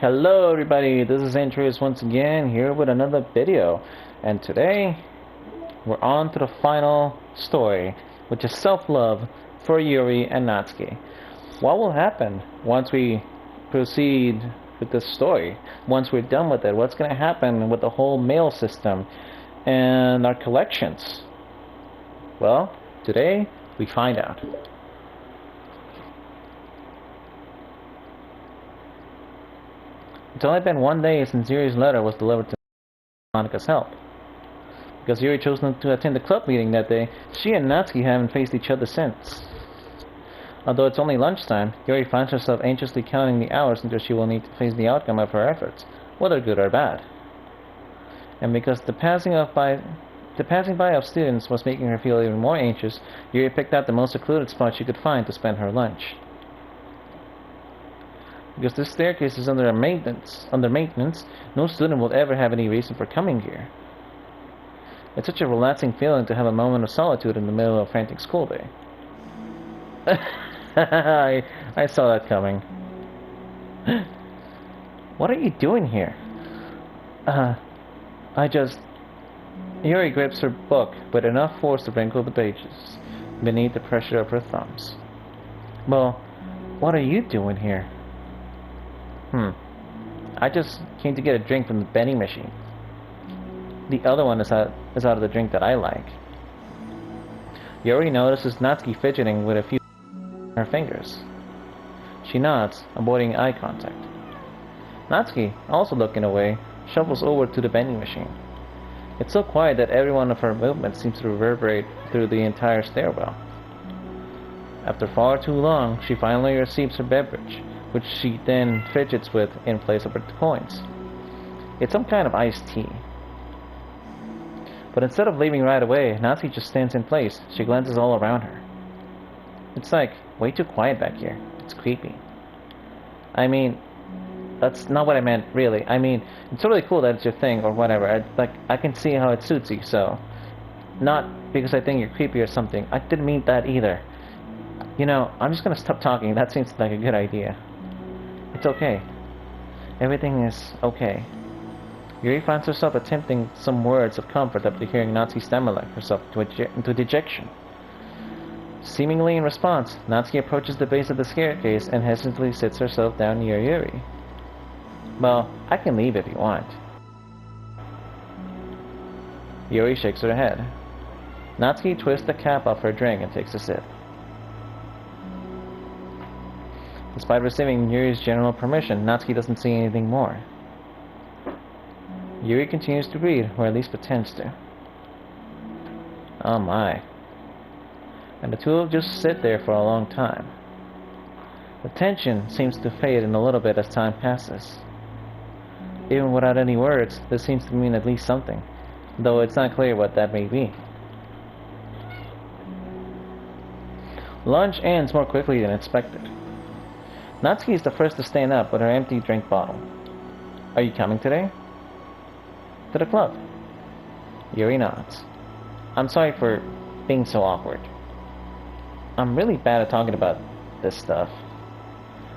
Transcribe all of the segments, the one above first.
Hello everybody, this is Andreas once again here with another video, and today we're on to the final story, which is self-love for Yuri and Natsuki. What will happen once we proceed with this story? Once we're done with it, what's going to happen with the whole mail system and our collections? Well, today we find out. It's only been 1 day since Yuri's letter was delivered to Monika's help. Because Yuri chose not to attend the club meeting that day, she and Natsuki haven't faced each other since. Although it's only lunchtime, Yuri finds herself anxiously counting the hours until she will need to face the outcome of her efforts, whether good or bad. And because the passing by of students was making her feel even more anxious, Yuri picked out the most secluded spot she could find to spend her lunch. Because this staircase is under maintenance, no student will ever have any reason for coming here. It's such a relaxing feeling to have a moment of solitude in the middle of a frantic school day. I saw that coming. What are you doing here? Yuri grips her book with enough force to wrinkle the pages beneath the pressure of her thumbs. Well, what are you doing here? I just came to get a drink from the vending machine. The other one is out of the drink that I like. Yuri notices Natsuki fidgeting with a few on her fingers. She nods, avoiding eye contact. Natsuki, also looking away, shuffles over to the vending machine. It's so quiet that every one of her movements seems to reverberate through the entire stairwell. After far too long, she finally receives her beverage, which she then fidgets with in place of her coins. It's some kind of iced tea. But instead of leaving right away, Natsuki just stands in place. She glances all around her. It's like, way too quiet back here. It's creepy. I mean, that's not what I meant, really. I mean, it's really cool that it's your thing, or whatever. I can see how it suits you, so... Not because I think you're creepy or something. I didn't mean that either. You know, I'm just gonna stop talking. That seems like a good idea. It's okay. Everything is okay. Yuri finds herself attempting some words of comfort after hearing Natsuki stammer herself into dejection. Seemingly in response, Natsuki approaches the base of the staircase and hesitantly sits herself down near Yuri. Well, I can leave if you want. Yuri shakes her head. Natsuki twists the cap off her drink and takes a sip. Despite receiving Yuri's general permission, Natsuki doesn't see anything more. Yuri continues to read, or at least pretends to. Oh my. And the two will just sit there for a long time. The tension seems to fade in a little bit as time passes. Even without any words, this seems to mean at least something, though it's not clear what that may be. Lunch ends more quickly than expected. Natsuki is the first to stand up with her empty drink bottle. Are you coming today? To the club. Yuri nods. I'm sorry for being so awkward. I'm really bad at talking about this stuff.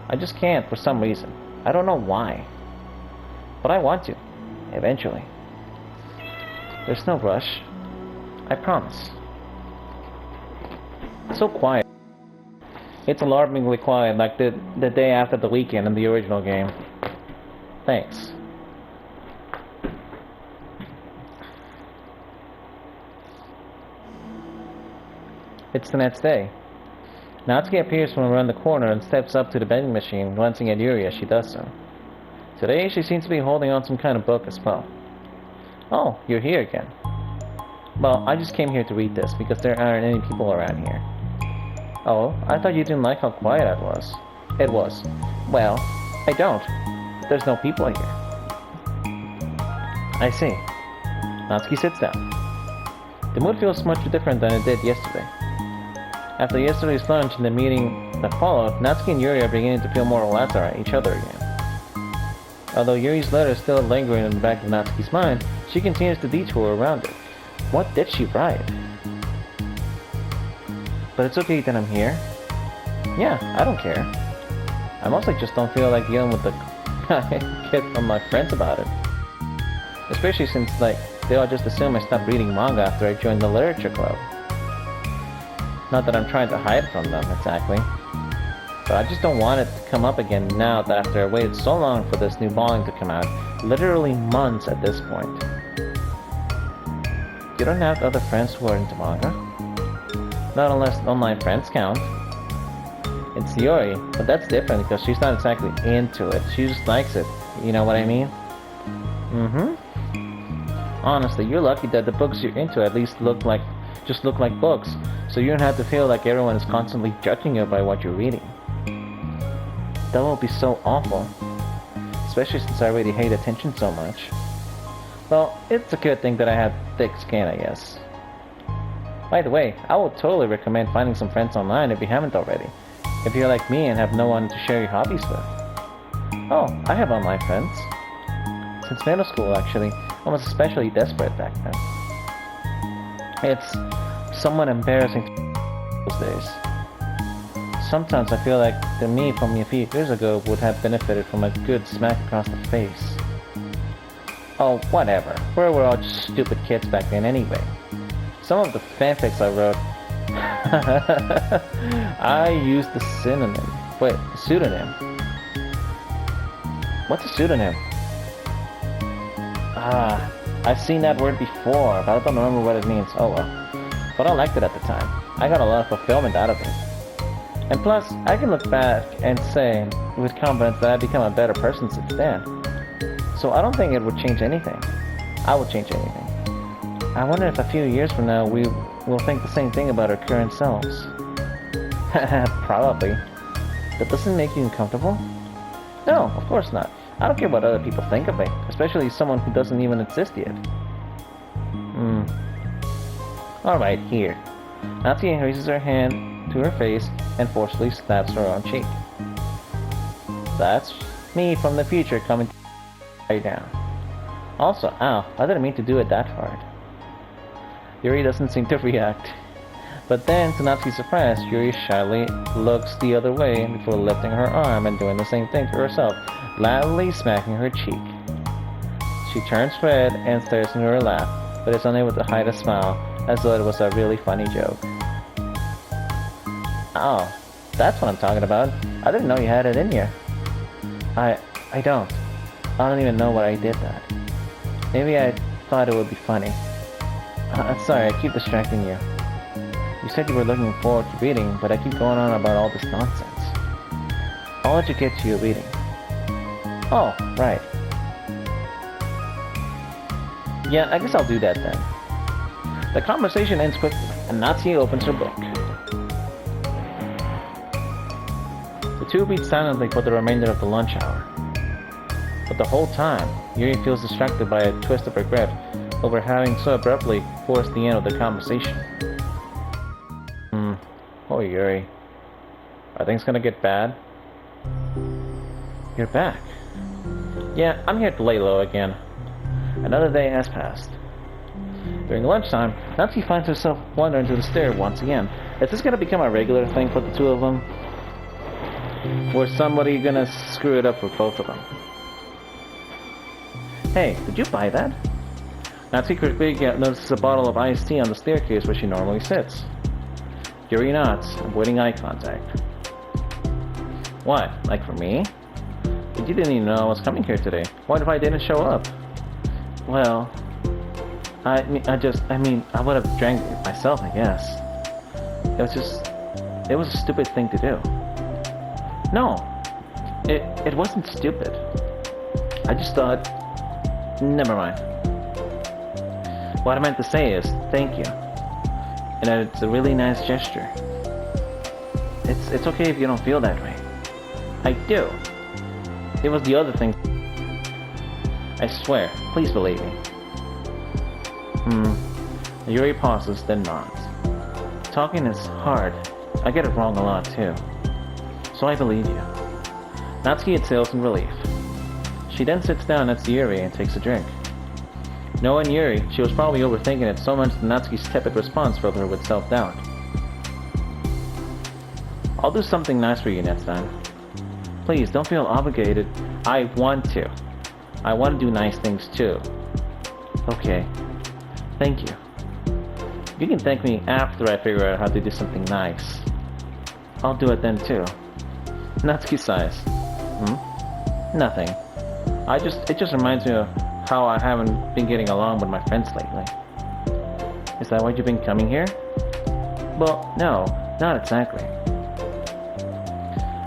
I just can't for some reason. I don't know why. But I want to. Eventually. There's no rush. I promise. It's so quiet. It's alarmingly quiet, like the day after the weekend in the original game. Thanks. It's the next day. Natsuki appears from around the corner and steps up to the vending machine, glancing at Yuri as she does so. Today, she seems to be holding on some kind of book as well. Oh, you're here again. Well, I just came here to read this because there aren't any people around here. Oh, I thought you didn't like how quiet it was. It was. Well, I don't. There's no people here. I see. Natsuki sits down. The mood feels much different than it did yesterday. After yesterday's lunch and the meeting that followed, Natsuki and Yuri are beginning to feel more relaxed around each other again. Although Yuri's letter is still lingering in the back of Natsuki's mind, she continues to detour around it. What did she write? But it's okay that I'm here. Yeah, I don't care. I mostly just don't feel like dealing with the I get from my friends about it. Especially since, like, they all just assume I stopped reading manga after I joined the literature club. Not that I'm trying to hide from them, exactly. But I just don't want it to come up again now that after I waited so long for this new volume to come out, literally months at this point. You don't have other friends who are into manga? Not unless online friends count. It's Yuri, but that's different because she's not exactly into it. She just likes it. You know what I mean? Honestly, you're lucky that the books you're into at least look like books, so you don't have to feel like everyone is constantly judging you by what you're reading. That will be so awful, especially since I already hate attention so much. Well, it's a good thing that I have thick skin, I guess. By the way, I would totally recommend finding some friends online if you haven't already, if you're like me and have no one to share your hobbies with. Oh, I have online friends. Since middle school, actually. I was especially desperate back then. It's somewhat embarrassing those days. Sometimes I feel like the me from a few years ago would have benefited from a good smack across the face. Oh, whatever. We were all just stupid kids back then anyway. Some of the fanfics I wrote... I used the pseudonym. What's a pseudonym? I've seen that word before, but I don't remember what it means. Oh well. But I liked it at the time. I got a lot of fulfillment out of it. And plus, I can look back and say with confidence that I've become a better person since then. So I don't think it would change anything. I would change anything. I wonder if a few years from now we will think the same thing about our current selves. Probably. But doesn't it make you uncomfortable? No, of course not. I don't care what other people think of me, especially someone who doesn't even exist yet. Alright, here. Natsuki raises her hand to her face and forcefully slaps her own cheek. That's me from the future coming right down. Also, ow, I didn't mean to do it that hard. Yuri doesn't seem to react. But then, to Natsuki's surprise, Yuri shyly looks the other way before lifting her arm and doing the same thing to herself, loudly smacking her cheek. She turns red and stares into her lap, but is unable to hide a smile, as though it was a really funny joke. Oh, that's what I'm talking about. I didn't know you had it in you. I don't. I don't even know why I did that. Maybe I thought it would be funny. Sorry, I keep distracting you. You said you were looking forward to reading, but I keep going on about all this nonsense. I'll let you get to your reading. Oh, right. Yeah, I guess I'll do that then. The conversation ends quickly, and Natsuki opens her book. The two read silently for the remainder of the lunch hour. But the whole time, Yuri feels distracted by a twist of regret over having so abruptly forced the end of the conversation. Oh, Yuri. Are things gonna get bad? You're back. Yeah, I'm here to lay low again. Another day has passed. During lunchtime, Natsuki finds herself wandering to the stair once again. Is this gonna become a regular thing for the two of them? Or is somebody gonna screw it up with both of them? Hey, did you buy that? Natsuki quickly notices a bottle of iced tea on the staircase where she normally sits. Yuri nods, avoiding eye contact. What, like for me? But you didn't even know I was coming here today. What if I didn't show up? Well, I would have drank it myself, I guess. It was a stupid thing to do. No, it wasn't stupid. I just thought, never mind. What I meant to say is, thank you. And that it's a really nice gesture. It's okay if you don't feel that way. I do. It was the other thing. I swear, please believe me. Yuri pauses, then nods. Talking is hard. I get it wrong a lot too. So I believe you. Natsuki exhales in relief. She then sits down next to Yuri and takes a drink. Knowing Yuri, she was probably overthinking it so much that Natsuki's tepid response filled her with self-doubt. I'll do something nice for you next time. Please, don't feel obligated. I want to. I want to do nice things too. Okay. Thank you. You can thank me after I figure out how to do something nice. I'll do it then too. Natsuki sighs. Nothing. It just reminds me of how I haven't been getting along with my friends lately. Is that why you've been coming here? Well, no, not exactly.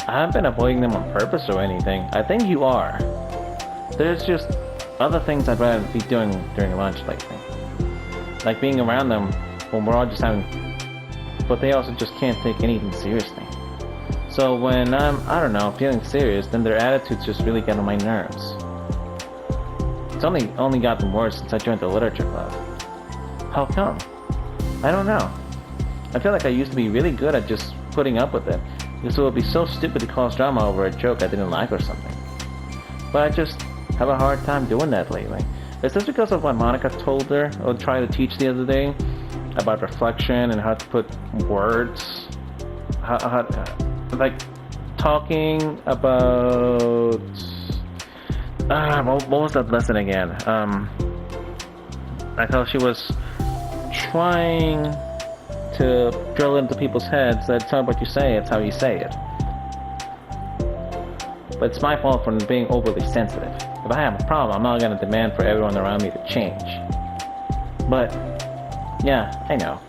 I haven't been avoiding them on purpose or anything. I think you are. There's just other things I'd rather be doing during lunch lately. Like being around them when we're all just having... But they also just can't take anything seriously. So when I'm, I don't know, feeling serious, then their attitudes just really get on my nerves. It's only gotten worse since I joined the literature club. How come? I don't know. I feel like I used to be really good at just putting up with it, because it would be so stupid to cause drama over a joke I didn't like or something. But I just have a hard time doing that lately. Is this because of what Monica told her or tried to teach the other day about reflection and how to put words, like talking about what was that lesson again? I thought she was trying to drill into people's heads that it's not what you say, it's how you say it. But it's my fault for being overly sensitive. If I have a problem, I'm not going to demand for everyone around me to change. But, yeah, I know.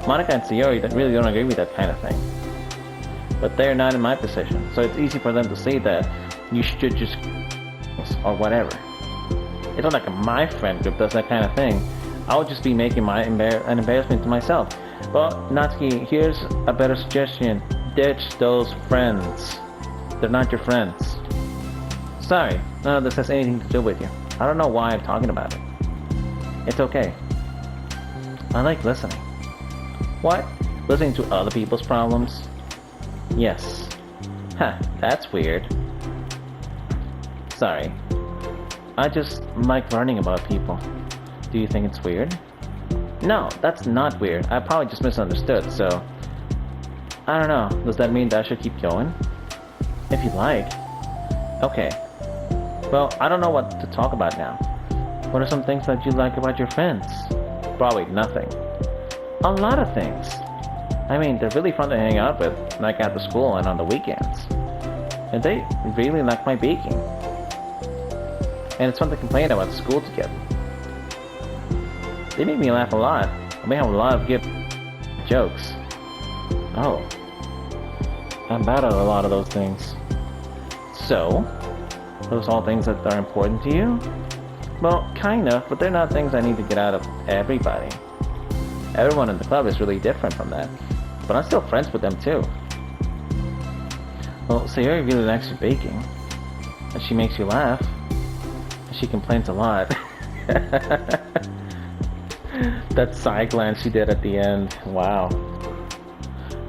Monica and Sayori really don't agree with that kind of thing. But they're not in my position, so it's easy for them to say that you should just... or whatever. It's not like my friend group does that kind of thing. I would just be making an embarrassment to myself. Well, Natsuki, here's a better suggestion. Ditch those friends. They're not your friends. Sorry, none of this has anything to do with you. I don't know why I'm talking about it. It's okay. I like listening. What? Listening to other people's problems? Yes. Huh, that's weird. Sorry. I just like learning about people. Do you think it's weird? No, that's not weird. I probably just misunderstood, so... I don't know. Does that mean that I should keep going? If you like. Okay. Well, I don't know what to talk about now. What are some things that you like about your friends? Probably nothing. A lot of things. I mean, they're really fun to hang out with, like after school and on the weekends. And they really like my baking. And it's fun to complain about school together. They make me laugh a lot. And we have a lot of good jokes. Oh. I'm bad at a lot of those things. So, those all things that are important to you? Well, kind of, but they're not things I need to get out of everybody. Everyone in the club is really different from that. But I'm still friends with them too. Well, Sayori really likes your baking. And she makes you laugh. And she complains a lot. That side glance she did at the end. Wow.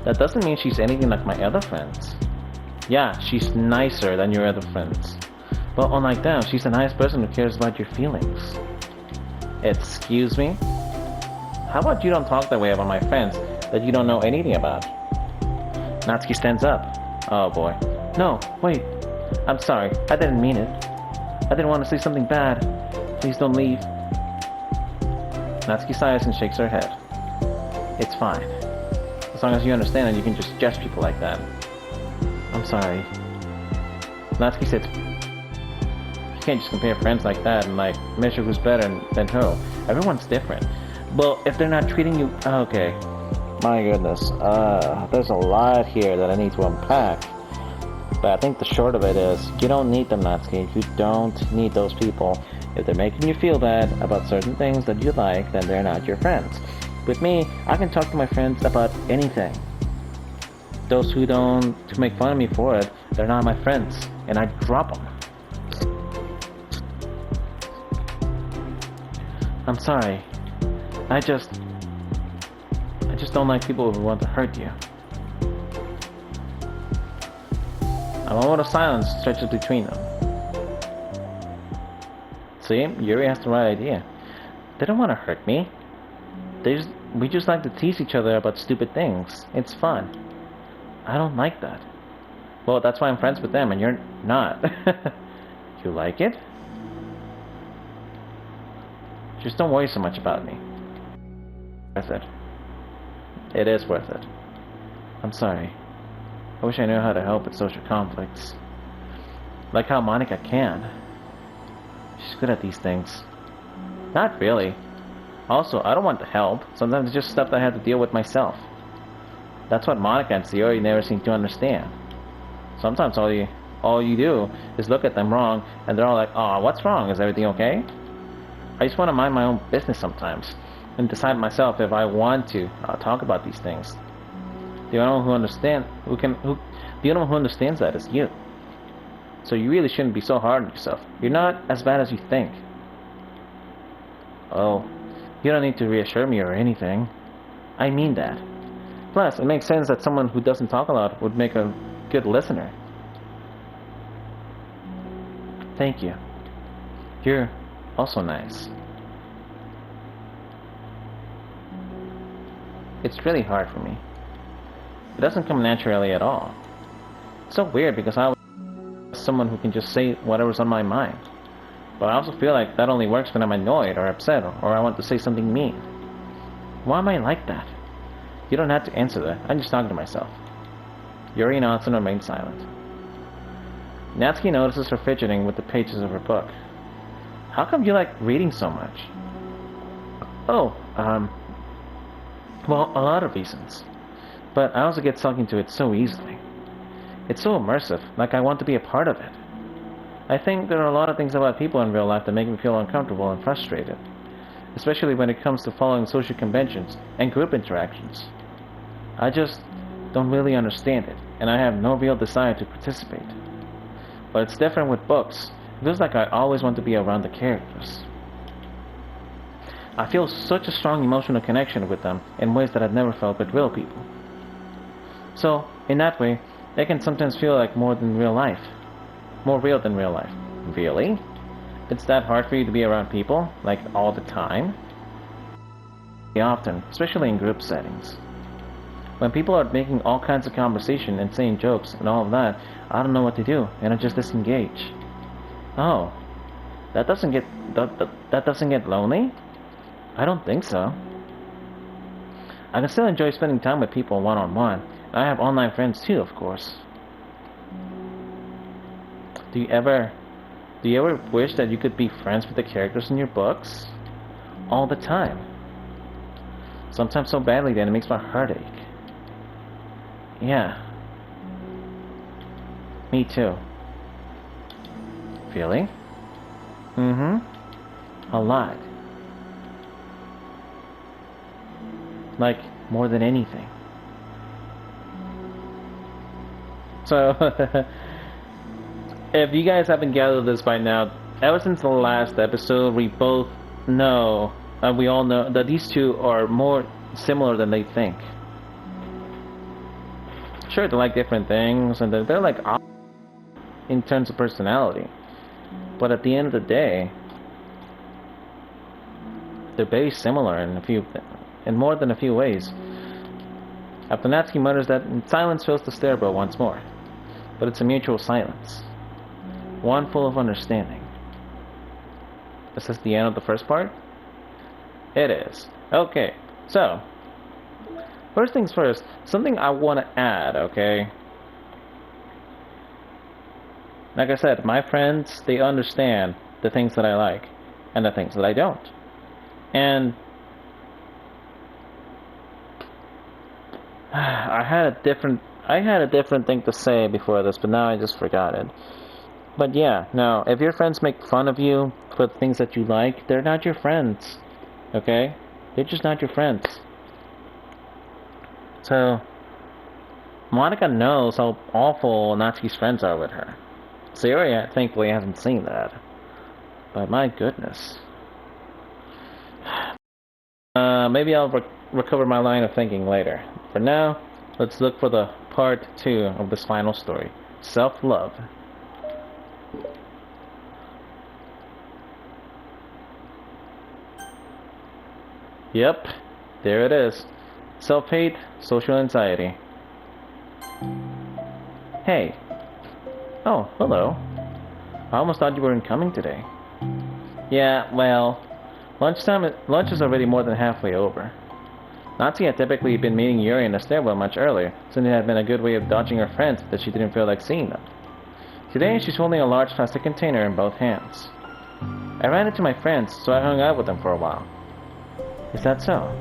That doesn't mean she's anything like my other friends. Yeah, she's nicer than your other friends. But unlike them, she's a nice person who cares about your feelings. Excuse me? How about you don't talk that way about my friends that you don't know anything about? Natsuki stands up. Oh boy. No, wait. I'm sorry. I didn't mean it. I didn't want to say something bad. Please don't leave. Natsuki sighs and shakes her head. It's fine. As long as you understand that you can just judge people like that. I'm sorry. Natsuki says, you can't just compare friends like that and like measure who's better than who. Everyone's different. Well, if they're not treating you... Okay. My goodness. There's a lot here that I need to unpack. But I think the short of it is, you don't need them, Natsuki. You don't need those people. If they're making you feel bad about certain things that you like, then they're not your friends. With me, I can talk to my friends about anything. Those who make fun of me for it, they're not my friends. And I drop them. I'm sorry. I just don't like people who want to hurt you. A moment of silence stretches between them. See, Yuri has the right idea. They don't want to hurt me. We just like to tease each other about stupid things. It's fun. I don't like that. Well, that's why I'm friends with them and you're not. You like it? Just don't worry so much about me. Worth it. It is worth it. I'm sorry. I wish I knew how to help with social conflicts. Like how Monica can. She's good at these things. Not really. Also, I don't want to help. Sometimes it's just stuff that I have to deal with myself. That's what Monica and Yuri never seem to understand. Sometimes all you do is look at them wrong, and they're all like, "Oh, what's wrong? Is everything okay?" I just want to mind my own business sometimes, and decide myself if I want to talk about these things. The only one who understands that is you. So you really shouldn't be so hard on yourself. You're not as bad as you think. Oh, you don't need to reassure me or anything. I mean that. Plus, it makes sense that someone who doesn't talk a lot would make a good listener. Thank you. You're also nice. It's really hard for me. It doesn't come naturally at all. It's so weird because I was someone who can just say whatever's on my mind. But I also feel like that only works when I'm annoyed or upset or I want to say something mean. Why am I like that? You don't have to answer that. I'm just talking to myself. Yuri nods and remains silent. Natsuki notices her fidgeting with the pages of her book. How come you like reading so much? Oh, well, a lot of reasons. But I also get sucked into it so easily. It's so immersive, like I want to be a part of it. I think there are a lot of things about people in real life that make me feel uncomfortable and frustrated, especially when it comes to following social conventions and group interactions. I just don't really understand it, and I have no real desire to participate. But it's different with books. It feels like I always want to be around the characters. I feel such a strong emotional connection with them in ways that I've never felt with real people. So, in that way, it can sometimes feel like more than real life. More real than real life. Really? It's that hard for you to be around people, like all the time? Often, especially in group settings. When people are making all kinds of conversation and saying jokes and all of that, I don't know what to do, and I just disengage. Oh, that doesn't get lonely? I don't think so. I can still enjoy spending time with people one-on-one. I have online friends too, of course. Do you ever wish that you could be friends with the characters in your books? All the time. Sometimes so badly that it makes my heart ache. Yeah. Me too. Really? Mm-hmm. A lot. Like, more than anything. So, if you guys haven't gathered this by now, ever since the last episode, we both know, and we all know, that these two are more similar than they think. Sure, they like different things, and they're like in terms of personality. But at the end of the day, they're very similar in more than a few ways. After Natsuki mutters that, silence fills the stairwell once more. But it's a mutual silence. One full of understanding. Is this the end of the first part? It is. Okay, so first things first, something I want to add, okay? Like I said, my friends, they understand the things that I like and the things that I don't. And I had a different thing to say before this, but now I just forgot it. But yeah, no, if your friends make fun of you for the things that you like, they're not your friends. Okay? They're just not your friends. So, Monica knows how awful Natsuki's friends are with her. Sayori, thankfully, hasn't seen that. But my goodness. Maybe I'll recover my line of thinking later. For now, let's look for the part 2 of this final story. Self-love. Yep, there it is. Self-hate, social anxiety. Hey, Oh, hello. I almost thought you weren't coming today. Yeah, well, lunch is already more than halfway over. Natsuki had typically been meeting Yuri in the stairwell much earlier, since it had been a good way of dodging her friends that she didn't feel like seeing them. Today, she's holding a large plastic container in both hands. I ran into my friends, so I hung out with them for a while. Is that so?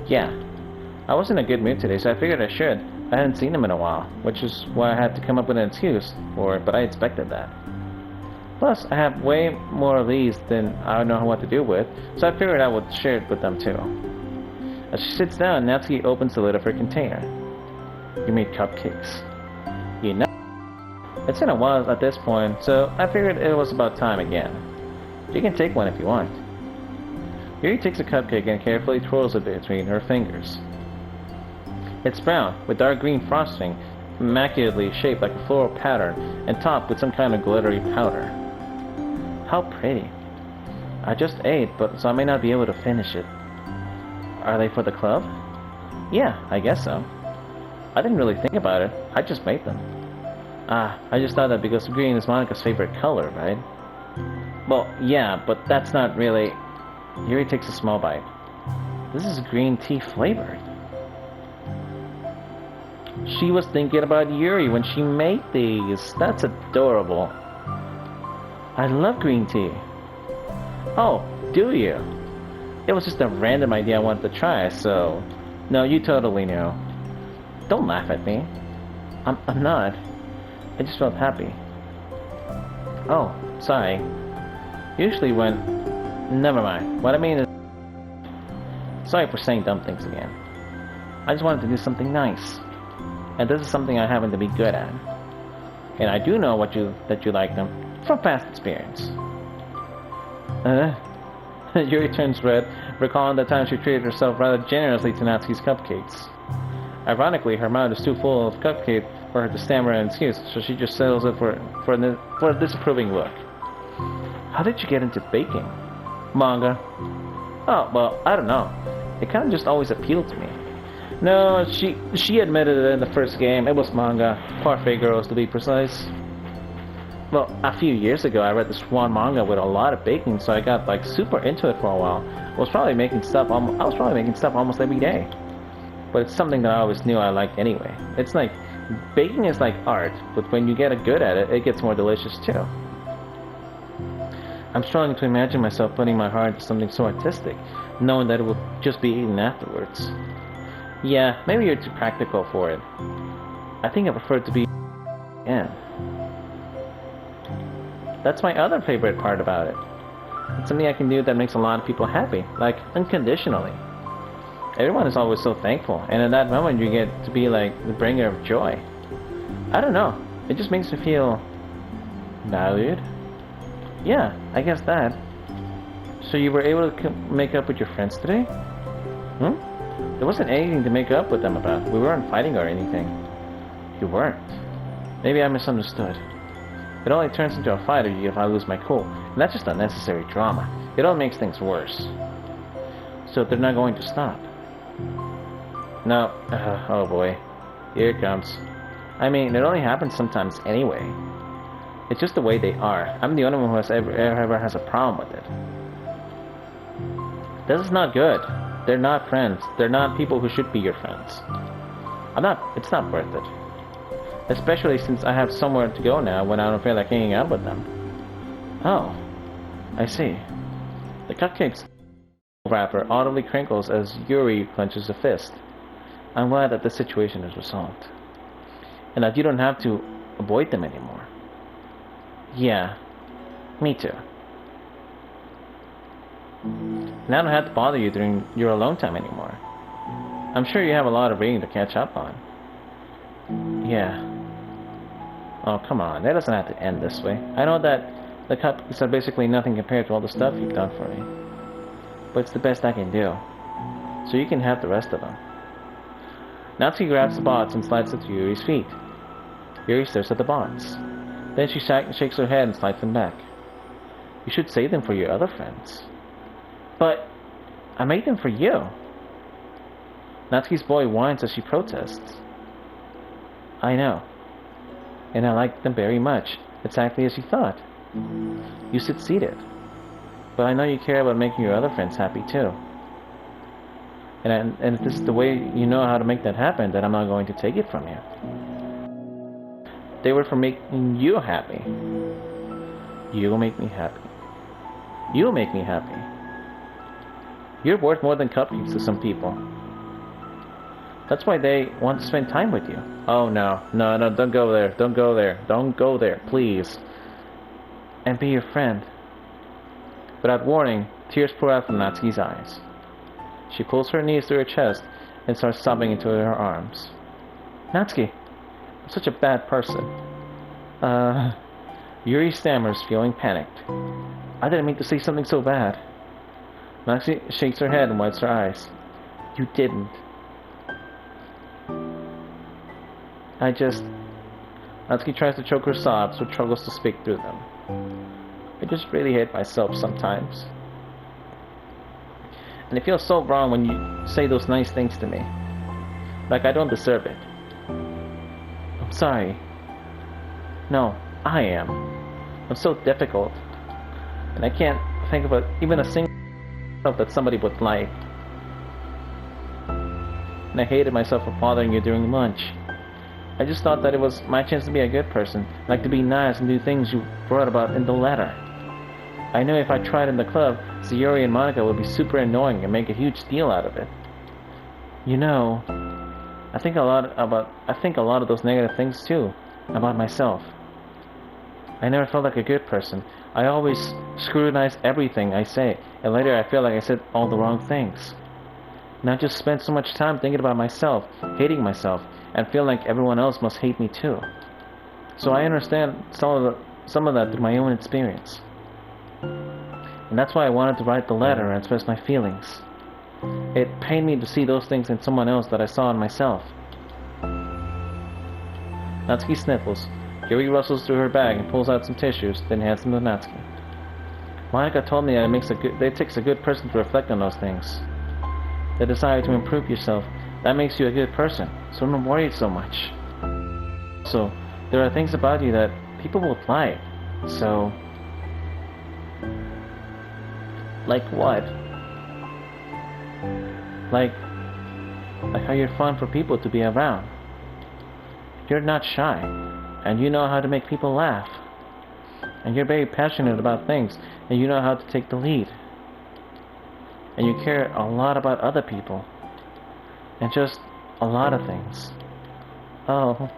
Yeah. I was in a good mood today, so I figured I should. I hadn't seen them in a while, which is why I had to come up with an excuse for it, but I expected that. Plus, I have way more of these than I know what to do with, so I figured I would share it with them too. As she sits down, Natsuki opens the lid of her container. You made cupcakes. You know, it's been a while at this point, so I figured it was about time again. You can take one if you want. Yuri takes a cupcake and carefully twirls it between her fingers. It's brown, with dark green frosting, immaculately shaped like a floral pattern, and topped with some kind of glittery powder. How pretty. I just ate, but so I may not be able to finish it. Are they for the club? Yeah, I guess so. I didn't really think about it. I just made them. I just thought that because green is Monica's favorite color, right? Well, yeah, but that's not really... Yuri takes a small bite. This is green tea flavored. She was thinking about Yuri when she made these. That's adorable. I love green tea. Oh, do you? It was just a random idea I wanted to try, so... No, you totally knew. Don't laugh at me. I'm not. I just felt happy. Oh, sorry. Usually when... Never mind. What I mean is... Sorry for saying dumb things again. I just wanted to do something nice. And this is something I happen to be good at. And I do know that you like them from past experience. Yuri turns red, recalling the time she treated herself rather generously to Natsuki's cupcakes. Ironically, her mouth is too full of cupcake for her to stammer an excuse, so she just settles it for a disapproving look. How did you get into baking? Manga. Oh, well, I don't know. It kind of just always appealed to me. No, she admitted it in the first game. It was manga. Parfait Girls, to be precise. Well, a few years ago, I read the Swan manga with a lot of baking, so I got like super into it for a while. I was probably making stuff almost every day. But it's something that I always knew I liked anyway. It's like baking is like art, but when you get good at it, it gets more delicious too. I'm struggling to imagine myself putting my heart into something so artistic, knowing that it will just be eaten afterwards. Yeah, maybe you're too practical for it. I think I prefer it to be in. That's my other favorite part about it. It's something I can do that makes a lot of people happy, like unconditionally. Everyone is always so thankful, and in that moment you get to be like the bringer of joy. I don't know, it just makes me feel valued. Yeah, I guess that. So you were able to make up with your friends today? There wasn't anything to make up with them about. We weren't fighting or anything. You weren't. Maybe I misunderstood. It only turns into a fight if I lose my cool, and that's just unnecessary drama. It only makes things worse. So they're not going to stop. No. Oh boy. Here it comes. I mean, it only happens sometimes anyway. It's just the way they are. I'm the only one who has ever has a problem with it. This is not good. They're not friends. They're not people who should be your friends. It's not worth it. Especially since I have somewhere to go now when I don't feel like hanging out with them. Oh. I see. The cupcake's wrapper audibly crinkles as Yuri clenches a fist. I'm glad that the situation is resolved. And that you don't have to avoid them anymore. Yeah. Me too. And I don't have to bother you during your alone time anymore. I'm sure you have a lot of reading to catch up on. Yeah. Oh, come on. That doesn't have to end this way. I know that the cupcakes are basically nothing compared to all the stuff you've done for me. But it's the best I can do. So you can have the rest of them. Natsuki grabs the box and slides it to Yuri's feet. Yuri stares at the box. Then she shakes her head and slides them back. You should save them for your other friends. But I made them for you. Natsuki's boy whines as she protests. I know. and I liked them very much, exactly as you thought. You succeeded. But I know you care about making your other friends happy too. And if this is the way you know how to make that happen, then I'm not going to take it from you. They were for making you happy. You'll make me happy. You'll make me happy. You're worth more than cupcakes to some people. That's why they want to spend time with you. Oh no, don't go there, don't go there, don't go there, please. And be your friend. Without warning, tears pour out from Natsuki's eyes. She pulls her knees to her chest and starts sobbing into her arms. Natsuki, I'm such a bad person. Yuri stammers, feeling panicked. I didn't mean to say something so bad. Natsuki shakes her head and wipes her eyes. You didn't. Natsuki tries to choke her sobs, but struggles to speak through them. I just really hate myself sometimes. And it feels so wrong when you say those nice things to me. Like I don't deserve it. I'm sorry. No, I am. I'm so difficult. And I can't think of even a single that somebody would like. And I hated myself for bothering you during lunch. I just thought that it was my chance to be a good person, like to be nice and do things you wrote about in the letter. I knew if I tried in the club, Yuri and Monica would be super annoying and make a huge deal out of it. You know, I think a lot of those negative things too, about myself. I never felt like a good person. I always scrutinize everything I say, and later I feel like I said all the wrong things. And I just spent so much time thinking about myself, hating myself, and feel like everyone else must hate me too. So I understand some of that through my own experience. And that's why I wanted to write the letter and express my feelings. It pained me to see those things in someone else that I saw in myself. Natsuki sniffles. Yuri rustles through her bag and pulls out some tissues, then hands them to Natsuki. Monica told me that it takes a good person to reflect on those things. The desire to improve yourself, that makes you a good person, so don't worry so much. So, there are things about you that people will like, so... Like what? Like how you're fun for people to be around. You're not shy, and you know how to make people laugh. And you're very passionate about things, and you know how to take the lead. And you care a lot about other people. And just a lot of things. Oh.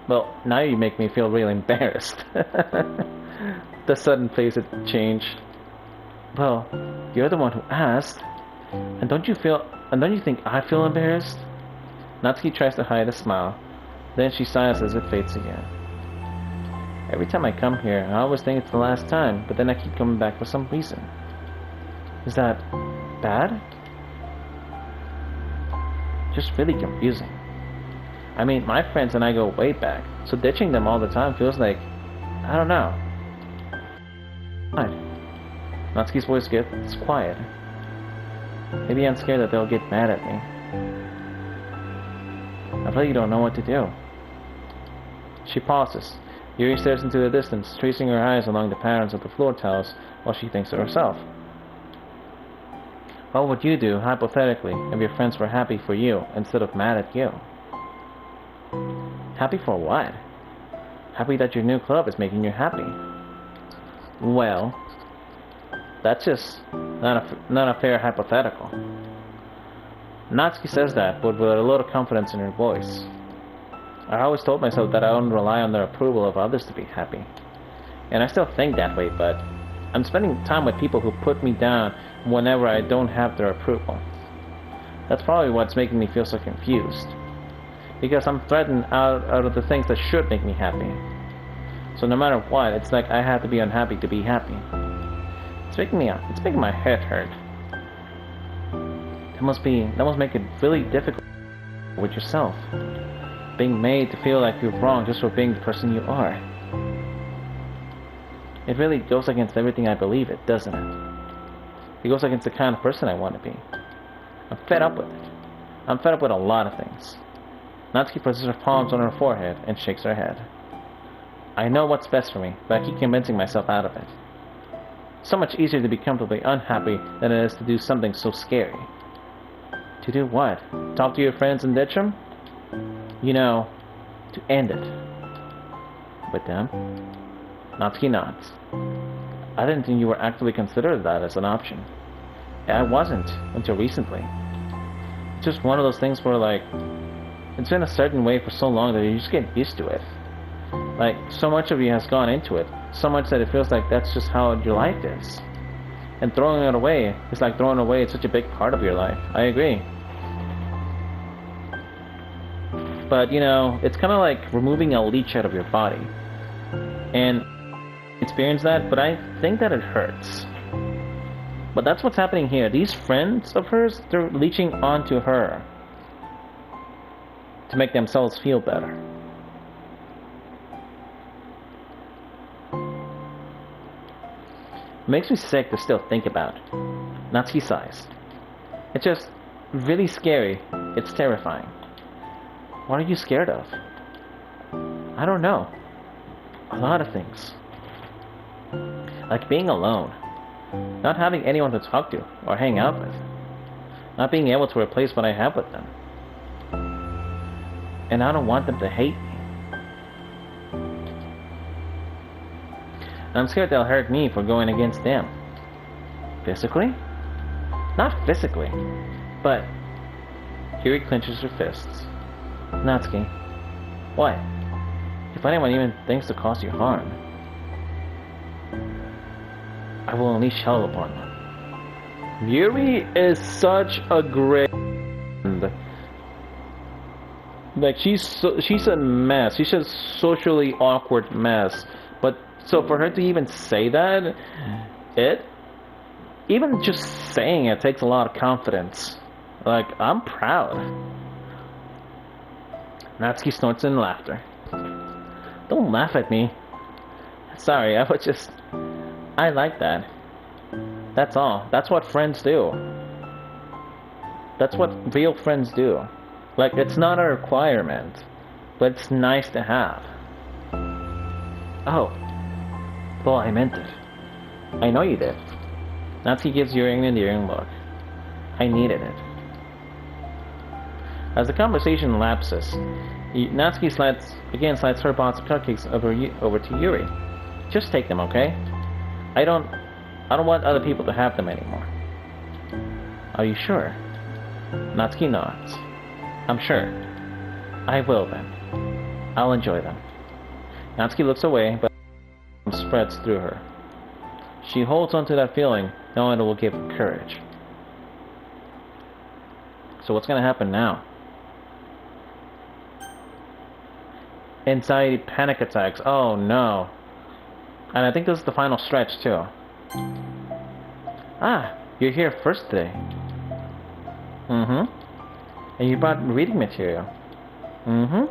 Well, now you make me feel really embarrassed. The sudden face had changed. Well, you're the one who asked. And don't you think I feel embarrassed? Natsuki tries to hide a smile. Then she sighs as it fades again. Every time I come here, I always think it's the last time, but then I keep coming back for some reason. Is that bad? Just really confusing. I mean, my friends and I go way back, so ditching them all the time feels like... I don't know. What? Natsuki's voice gets quiet. Maybe I'm scared that they'll get mad at me. I really don't know what to do. She pauses. Yuri stares into the distance, tracing her eyes along the patterns of the floor tiles while she thinks to herself. What would you do, hypothetically, if your friends were happy for you instead of mad at you? Happy for what? Happy that your new club is making you happy. Well, that's just not a fair hypothetical. Natsuki says that, but with a lot of confidence in her voice. I always told myself that I don't rely on the approval of others to be happy. And I still think that way, but I'm spending time with people who put me down whenever I don't have their approval. That's probably what's making me feel so confused. Because I'm threatened out of the things that should make me happy. So no matter what, it's like I have to be unhappy to be happy. It's making my head hurt. That must make it really difficult with yourself. Being made to feel like you're wrong just for being the person you are. It really goes against everything I believe it, doesn't it? It goes against the kind of person I want to be. I'm fed up with it. I'm fed up with a lot of things. Natsuki presses her palms on her forehead and shakes her head. I know what's best for me, but I keep convincing myself out of it. So much easier to be comfortably unhappy than it is to do something so scary. To do what? Talk to your friends and ditch them? You know, to end it. With them? Natsuki nods. I didn't think you were actively considering that as an option. I wasn't, until recently. It's just one of those things where, like, it's been a certain way for so long that you just get used to it. Like, so much of you has gone into it, so much that it feels like that's just how your life is. And throwing it away is like throwing away such a big part of your life. I agree. But, you know, it's kind of like removing a leech out of your body. And experience that, but I think that it hurts. But that's what's happening here. These friends of hers, they're leeching onto her to make themselves feel better. It makes me sick to still think about. Natsuki sighs. It's just really scary. It's terrifying. What are you scared of? I don't know. A lot of things. Like being alone. Not having anyone to talk to or hang out with. Not being able to replace what I have with them. And I don't want them to hate me. I'm scared they'll hurt me for going against them. Physically? Not physically, but... Yuri clenches her fists. Natsuki. What? If anyone even thinks to cause you harm, I will unleash hell upon them. Yuri is such a great... Like, she's a mess. She's a socially awkward mess. But, so for her to even say that, even just saying it takes a lot of confidence. Like, I'm proud. Natsuki snorts in laughter. Don't laugh at me. Sorry, I like that. That's all. That's what friends do. That's what real friends do. Like, it's not a requirement, but it's nice to have. Oh. Well, I meant it. I know you did. Natsuki gives Yuri an endearing look. I needed it. As the conversation lapses, Natsuki slides her box of cupcakes over to Yuri. Just take them, okay? I don't want other people to have them anymore. Are you sure? Natsuki nods. I'm sure. I will then. I'll enjoy them. Natsuki looks away, but spreads through her. She holds on to that feeling, knowing it will give her courage. So what's going to happen now? Anxiety, panic attacks. Oh no. And I think this is the final stretch too. Ah, you're here first today. Mm-hmm. And you brought reading material. Mm-hmm.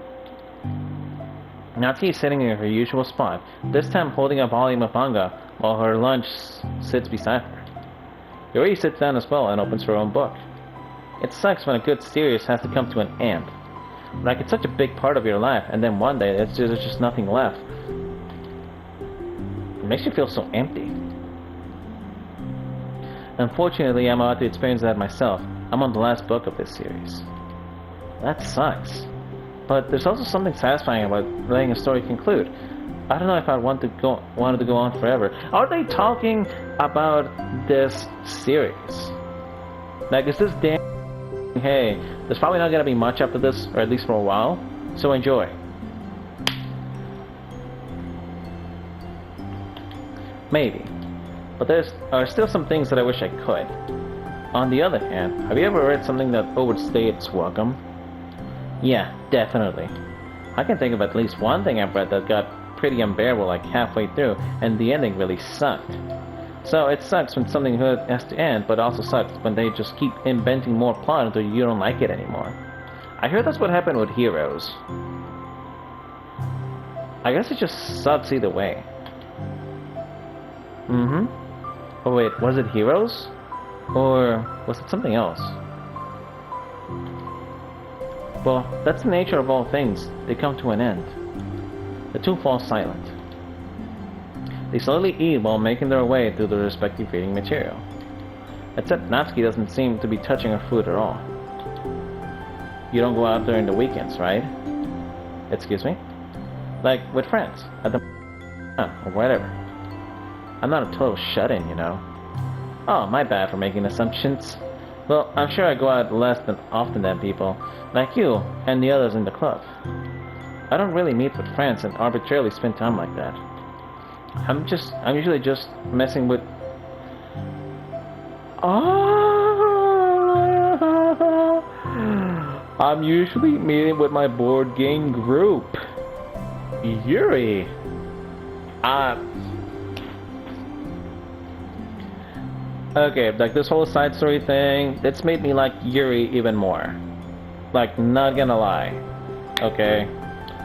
Natsuki is sitting in her usual spot, this time holding a volume of manga while her lunch sits beside her. Yuri sits down as well and opens her own book. It sucks when a good series has to come to an end. Like, it's such a big part of your life, and then one day there's just nothing left. It makes you feel so empty. Unfortunately, I'm about to experience that myself. I'm on the last book of this series. That sucks. But there's also something satisfying about letting a story conclude. I don't know if I wanted to go on forever. Are they talking about this series? Like, is this damn... Hey, there's probably not gonna be much after this, or at least for a while. So enjoy. Maybe. But there are still some things that I wish I could. On the other hand, have you ever read something that overstayed its welcome? Yeah, definitely. I can think of at least one thing I've read that got pretty unbearable like halfway through, and the ending really sucked. So it sucks when something good has to end, but also sucks when they just keep inventing more plot until you don't like it anymore. I heard that's what happened with Heroes. I guess it just sucks either way. Mm-hmm. Oh wait, was it Heroes? Or was it something else? Well, that's the nature of all things. They come to an end. The two fall silent. They slowly eat while making their way through their respective feeding material. Except Natsuki doesn't seem to be touching her food at all. You don't go out during the weekends, right? Excuse me? Like, with friends, at the or whatever. I'm not a total shut-in, you know. Oh, my bad for making assumptions. Well, I'm sure I go out less than often than people, like you and the others in the club. I don't really meet with friends and arbitrarily spend time like that. I'm usually just messing with... I'm usually meeting with my board game group. Yuri. Okay, like this whole side story thing, it's made me like Yuri even more. Like, not gonna lie. Okay?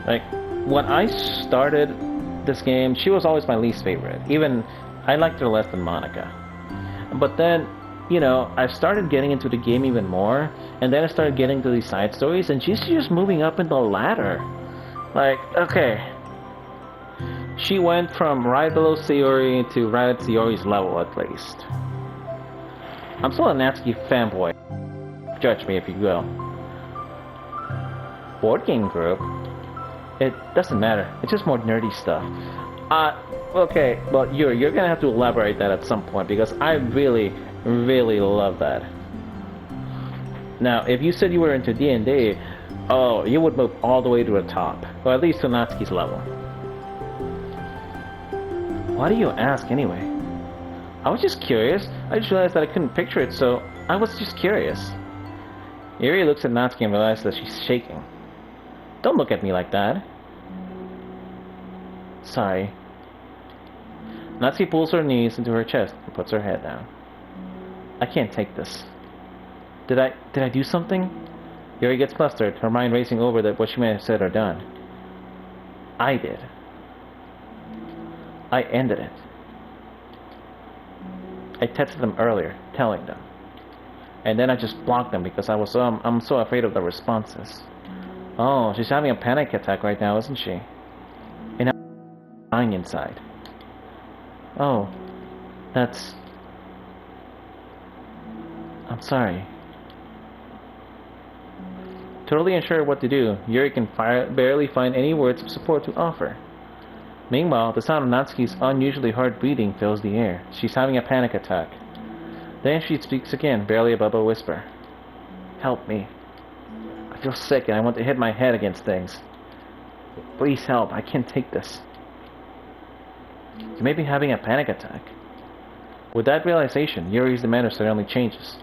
Like, when I started this game, she was always my least favorite. Even, I liked her less than Monica. But then, you know, I started getting into the game even more, and then I started getting to these side stories, and she's just moving up in the ladder. Like, okay. She went from right below Sayori to right at Sayori's level, at least. I'm still a Natsuki fanboy. Judge me if you will. Board game group? It doesn't matter. It's just more nerdy stuff. Okay, well, you're gonna have to elaborate that at some point, because I really, really love that. Now, if you said you were into D&D, oh, you would move all the way to the top. Or at least to Natsuki's level. Why do you ask, anyway? I was just curious. I just realized that I couldn't picture it, so I was just curious. Yuri looks at Natsuki and realizes that she's shaking. Don't look at me like that. Sorry. Natsuki pulls her knees into her chest and puts her head down. I can't take this. Did I do something? Yuri gets flustered, her mind racing over what she may have said or done. I did. I ended it. I texted them earlier, telling them. And then I just blocked them because I'm so afraid of the responses. Oh, she's having a panic attack right now, isn't she? And I'm dying inside. Oh, that's... I'm sorry. Totally unsure what to do, Yuri can barely find any words of support to offer. Meanwhile, the sound of Natsuki's unusually hard breathing fills the air. She's having a panic attack. Then she speaks again, barely above a whisper. Help me. I feel sick and I want to hit my head against things. Please help, I can't take this. You may be having a panic attack. With that realization, Yuri's demeanor suddenly changes.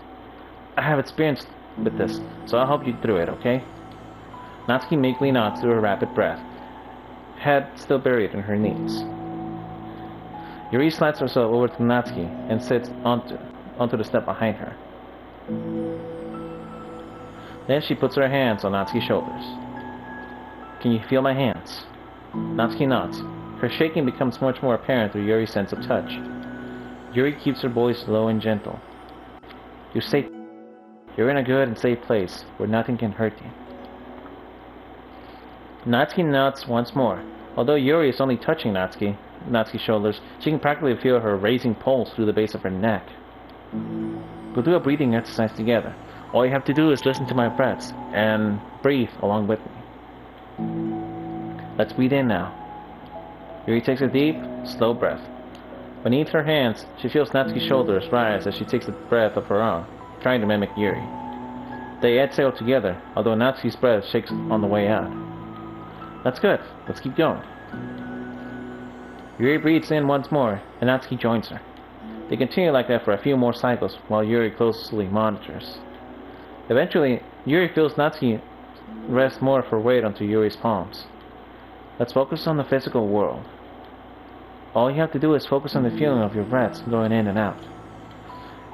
I have experience with this, so I'll help you through it, okay? Natsuki meekly nods through a rapid breath, head still buried in her knees. Yuri slides herself over to Natsuki and sits onto the step behind her. Then she puts her hands on Natsuki's shoulders. Can you feel my hands? Natsuki nods. Her shaking becomes much more apparent through Yuri's sense of touch. Yuri keeps her voice low and gentle. You're safe. You're in a good and safe place where nothing can hurt you. Natsuki nods once more. Although Yuri is only touching Natsuki's shoulders, she can practically feel her raising pulse through the base of her neck. We'll do a breathing exercise together. All you have to do is listen to my breaths and breathe along with me. Let's breathe in now. Yuri takes a deep, slow breath. Beneath her hands, she feels Natsuki's shoulders rise as she takes a breath of her own, trying to mimic Yuri. They exhale together, although Natsuki's breath shakes on the way out. That's good. Let's keep going. Yuri breathes in once more, and Natsuki joins her. They continue like that for a few more cycles while Yuri closely monitors. Eventually, Yuri feels Natsuki rest more of her weight onto Yuri's palms. Let's focus on the physical world. All you have to do is focus on the feeling of your breaths going in and out,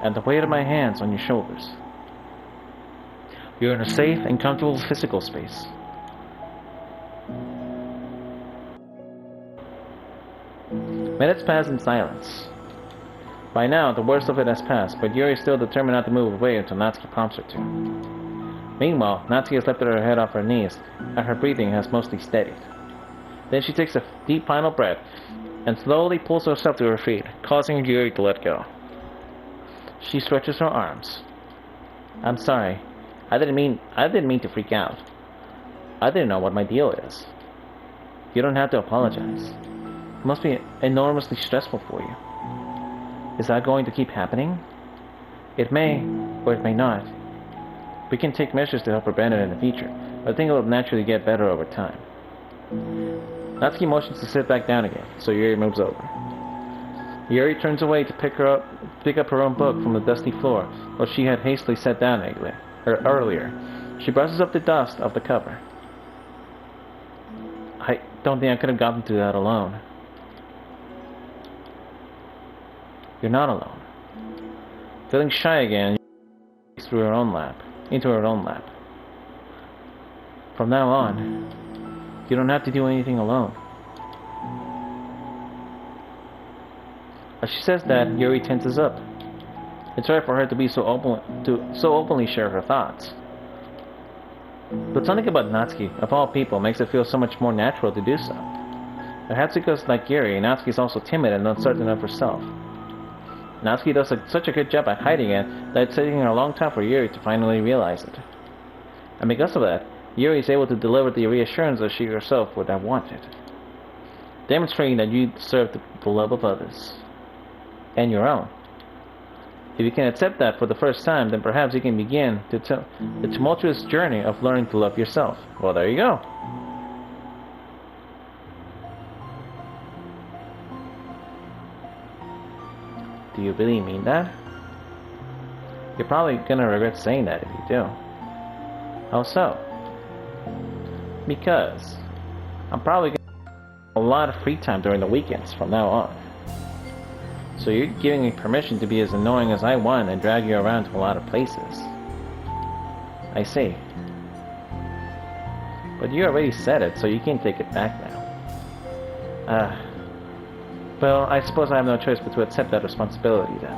and the weight of my hands on your shoulders. You're in a safe and comfortable physical space. Minutes pass in silence. By now, the worst of it has passed, but Yuri is still determined not to move away until Natsuki prompts her to. Meanwhile, Natsuki has lifted her head off her knees, and her breathing has mostly steadied. Then she takes a deep final breath, and slowly pulls herself to her feet, causing Yuri to let go. She stretches her arms. I'm sorry. I didn't mean to freak out. I didn't know what my deal is. You don't have to apologize. It must be enormously stressful for you. Is that going to keep happening? It may, or it may not. We can take measures to help prevent it in the future, but I think it will naturally get better over time. Natsuki motions to sit back down again, so Yuri moves over. Yuri turns away to pick up her own book from the dusty floor, where she had hastily sat down earlier. She brushes up the dust of the cover. I don't think I could have gotten through that alone. You're not alone. Feeling shy again, into her own lap. From now on, you don't have to do anything alone. As she says that, Yuri tenses up. It's rare for her to be so openly share her thoughts. But something about Natsuki, of all people, makes it feel so much more natural to do so. Perhaps because, like Yuri, Natsuki is also timid and uncertain of herself. Natsuki does such a good job at hiding it that it's taking her a long time for Yuri to finally realize it. And because of that, Yuri is able to deliver the reassurance that she herself would have wanted, demonstrating that you deserve the love of others, and your own. If you can accept that for the first time, then perhaps you can begin the tumultuous journey of learning to love yourself. Well, there you go. Do you really mean that? You're probably gonna regret saying that if you do. How so? Because I'm probably gonna have a lot of free time during the weekends from now on. So you're giving me permission to be as annoying as I want and drag you around to a lot of places. I see. But you already said it, so you can't take it back now. Well, I suppose I have no choice but to accept that responsibility then.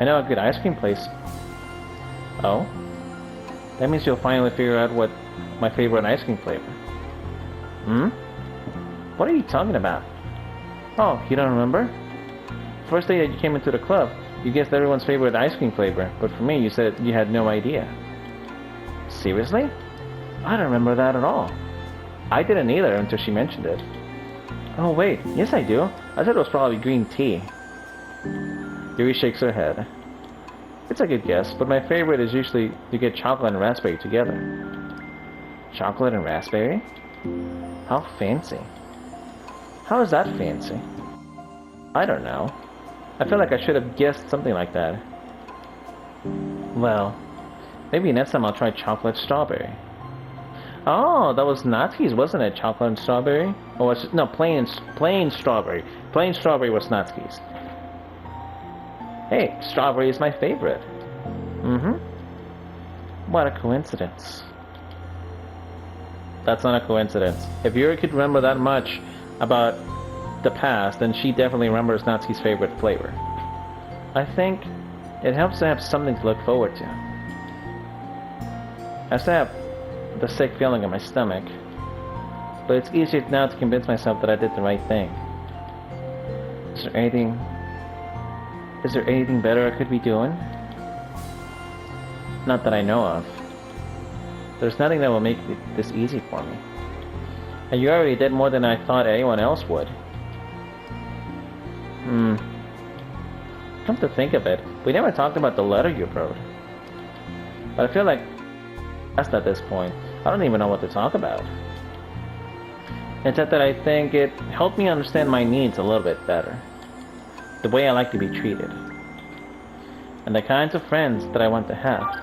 I know a good ice cream place. Oh? That means you'll finally figure out what my favorite ice cream flavor. Hmm? What are you talking about? Oh, you don't remember? First day that you came into the club, you guessed everyone's favorite ice cream flavor, but for me, you said you had no idea. Seriously? I don't remember that at all. I didn't either until she mentioned it. Oh wait, yes I do. I said it was probably green tea. Yuri shakes her head. It's a good guess, but my favorite is usually to get chocolate and raspberry together. Chocolate and raspberry? How fancy. How is that fancy? I don't know. I feel like I should have guessed something like that. Well, maybe next time I'll try chocolate strawberry. Oh, that was Natsuki's, wasn't it? Chocolate and strawberry? Or was it, no, plain strawberry. Plain strawberry was Natsuki's. Hey, strawberry is my favorite. What a coincidence. That's not a coincidence. If Yuri could remember that much about the past, then she definitely remembers Natsuki's favorite flavor. I think it helps to have something to look forward to. I still have the sick feeling in my stomach, but it's easier now to convince myself that I did the right thing. Is there anything better I could be doing? Not that I know of. There's nothing that will make this easy for me. And you already did more than I thought anyone else would. Come to think of it, we never talked about the letter you wrote. But I feel like at this point, I don't even know what to talk about. Except that I think it helped me understand my needs a little bit better. The way I like to be treated. And the kinds of friends that I want to have.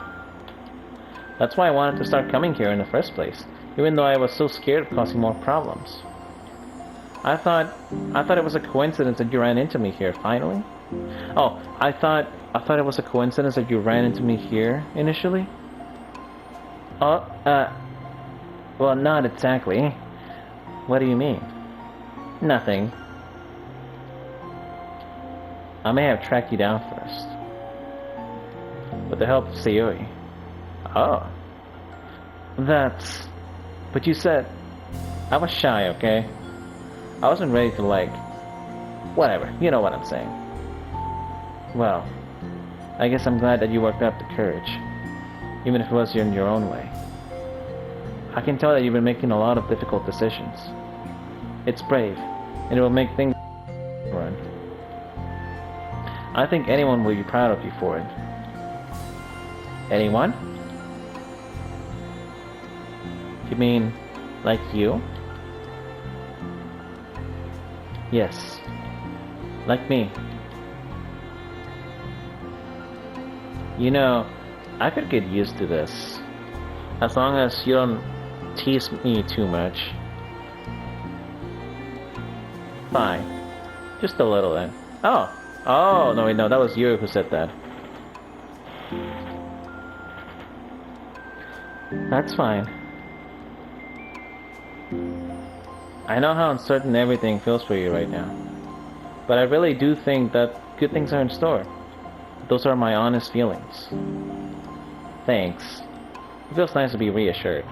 That's why I wanted to start coming here in the first place, even though I was so scared of causing more problems. I thought it was a coincidence that you ran into me here finally. Oh, I thought it was a coincidence that you ran into me here initially. Well, not exactly. What do you mean? Nothing. I may have tracked you down first. With the help of Sayuri. Oh. That's... But you said... I was shy, okay? I wasn't ready to like... Whatever, you know what I'm saying. Well, I guess I'm glad that you worked up the courage. Even if it was in your own way. I can tell that you've been making a lot of difficult decisions. It's brave, and it will make things run. I think anyone will be proud of you for it. Anyone? You mean, like you? Yes. Like me. You know, I could get used to this. As long as you don't tease me too much. Fine. Just a little then. Oh! Oh, no wait, no, that was Yuri who said that. That's fine. I know how uncertain everything feels for you right now. But I really do think that good things are in store. Those are my honest feelings. Thanks. It feels nice to be reassured.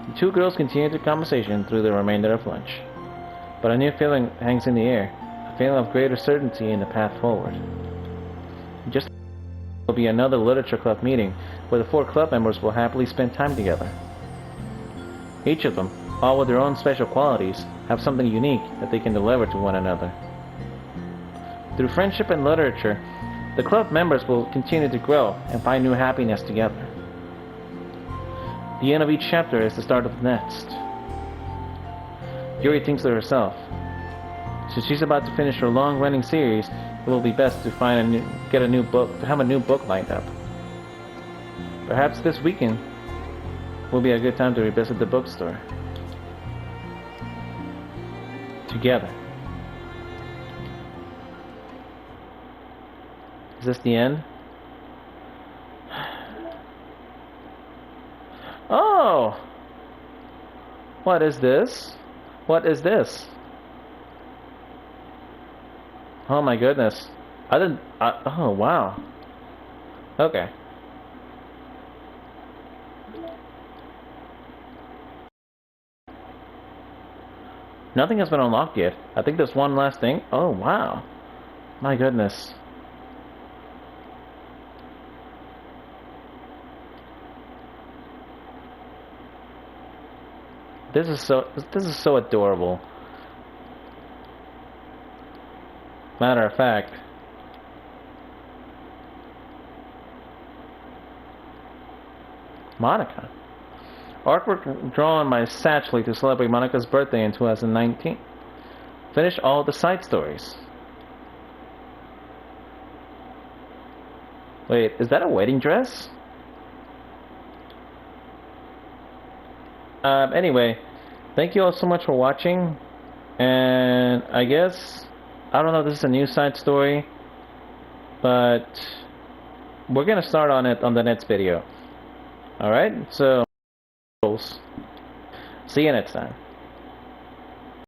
The two girls continued the conversation through the remainder of lunch. But a new feeling hangs in the air. A feeling of greater certainty in the path forward. Just will be another literature club meeting where the 4 club members will happily spend time together. Each of them, all with their own special qualities, have something unique that they can deliver to one another. Through friendship and literature, the club members will continue to grow and find new happiness together. The end of each chapter is the start of the next. Yuri thinks to herself, since she's about to finish her long-running series, it will be best to have a new book lined up. Perhaps this weekend will be a good time to revisit the bookstore. Together. Is this the end? Oh! What is this? What is this? Oh my goodness. Oh wow. Okay. Nothing has been unlocked yet. I think there's one last thing. Oh wow. My goodness. This is so adorable. Matter of fact, Monica. Artwork drawn by Satchley to celebrate Monica's birthday in 2019. Finish all the side stories. Wait, is that a wedding dress? Anyway, thank you all so much for watching, and I guess, I don't know if this is a new side story, but we're gonna start on it on the next video. Alright, so see you next time.